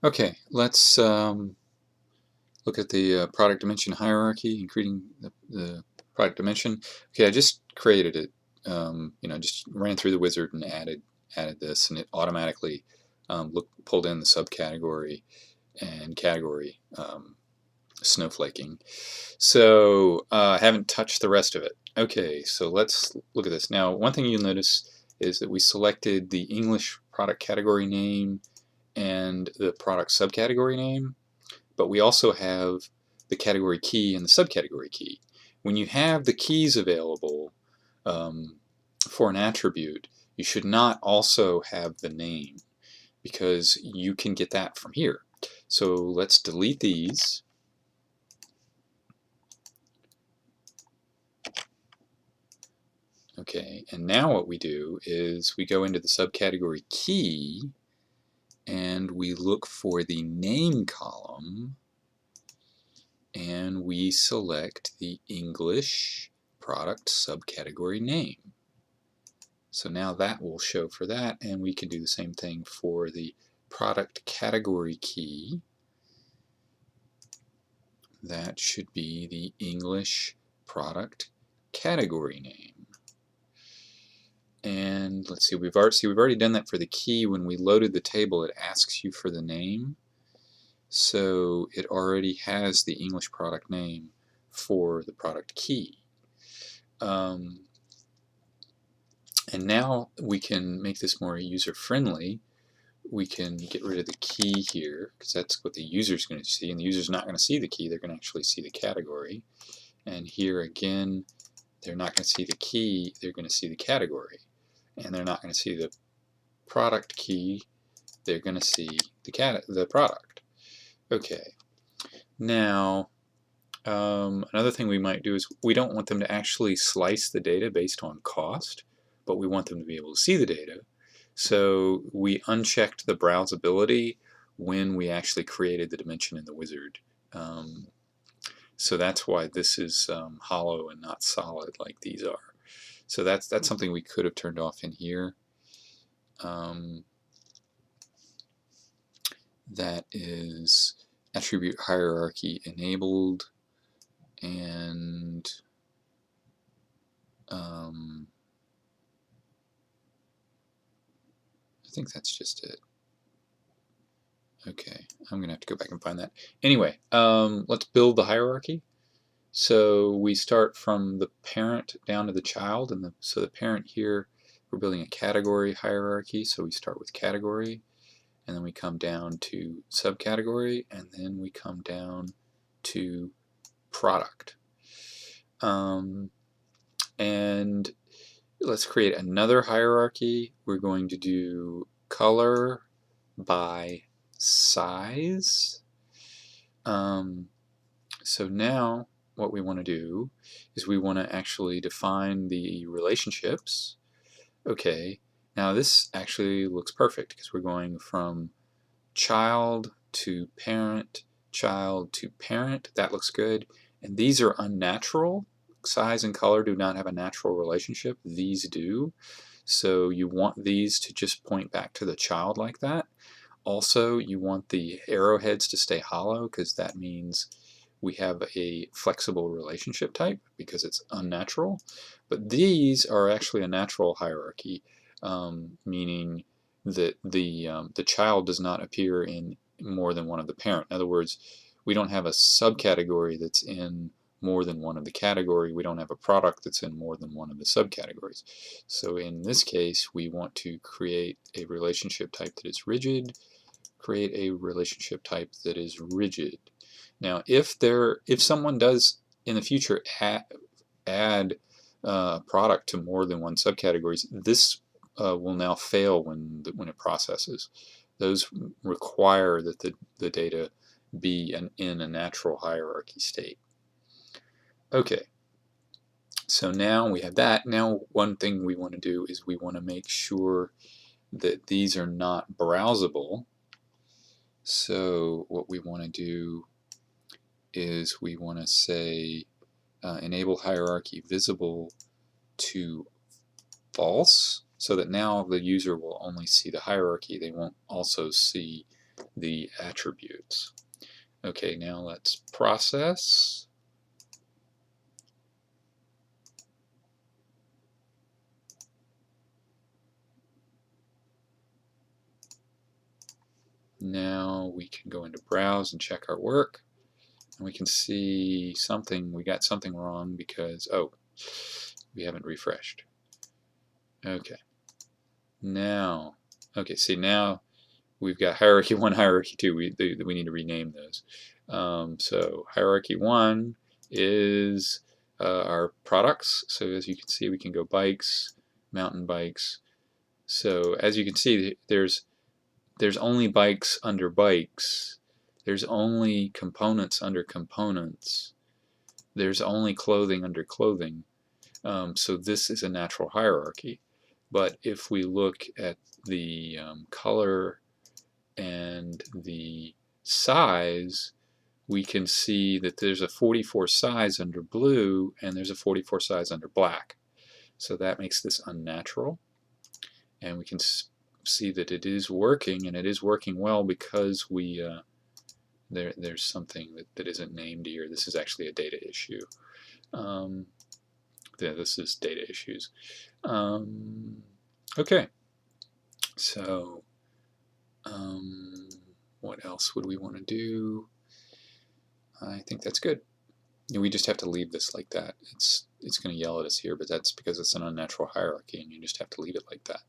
Okay, let's look at the product dimension hierarchy, including the product dimension. Okay, I just created it. Just ran through the wizard and added this, and it automatically pulled in the subcategory and category snowflaking. So I haven't touched the rest of it. Okay, so let's look at this. Now, one thing you'll notice is that we selected the English product category name and the product subcategory name, but we also have the category key and the subcategory key. When you have the keys available for an attribute, you should not also have the name, because you can get that from here. So let's delete these. Okay, and now what we do is we go into the subcategory key and we look for the name column and we select the English product subcategory name. So now that will show for that, and we can do the same thing for the product category key. That should be the English product category name. And let's see, we've already done that for the key. When we loaded the table, it asks you for the name. So it already has the English product name for the product key. And now we can make this more user-friendly. We can get rid of the key here, because that's what the user's going to see, and the user's not going to see the key, they're going to actually see the category. And here again, they're not going to see the key, they're going to see the category. And they're not going to see the product key, they're going to see the product. Okay, now another thing we might do is we don't want them to actually slice the data based on cost, but we want them to be able to see the data. So we unchecked the browsability when we actually created the dimension in the wizard. So that's why this is hollow and not solid like these are. So that's something we could have turned off in here. That is attribute hierarchy enabled, and I think that's just it. Okay, I'm gonna have to go back and find that. Anyway, let's build the hierarchy. So we start from the parent down to the child, and so the parent here, we're building a category hierarchy, so we start with category, and then we come down to subcategory, and then we come down to product. And let's create another hierarchy. We're going to do color by size. So now what we want to do is we want to actually define the relationships. Okay, now this actually looks perfect because we're going from child to parent, child to parent. That looks good. And these are unnatural. Size and color do not have a natural relationship. These do. So you want these to just point back to the child like that. Also, you want the arrowheads to stay hollow, because that means we have a flexible relationship type because it's unnatural. But these are actually a natural hierarchy, meaning that the child does not appear in more than one of the parent. In other words, we don't have a subcategory that's in more than one of the category. We don't have a product that's in more than one of the subcategories. So in this case, we want to create a relationship type that is rigid, create a relationship type that is rigid. Now, if someone does in the future add a product to more than one subcategories, this will now fail when it processes. Those require that the data be in a natural hierarchy state. Okay, so now we have that. Now one thing we want to do is we want to make sure that these are not browsable. So what we want to do is we want to say enable hierarchy visible to false, so that now the user will only see the hierarchy. They won't also see the attributes. Okay, now let's process. Now we can go into browse and check our work, and we can see something. We got something wrong because, oh, we haven't refreshed. Okay. Now, okay, see now we've got hierarchy 1, hierarchy 2. We need to rename those. So hierarchy 1 is our products. So as you can see, we can go bikes, mountain bikes. So as you can see, there's only bikes under bikes. There's only components under components. There's only clothing under clothing. So this is a natural hierarchy. But if we look at the color and the size, we can see that there's a 44 size under blue and there's a 44 size under black. So that makes this unnatural. And we can see that it is working, and it is working well because we there's something that isn't named here. This is actually a data issue. Yeah, this is data issues. Okay, so what else would we want to do? I think that's good. We just have to leave this like that. It's going to yell at us here, but that's because it's an unnatural hierarchy, and you just have to leave it like that.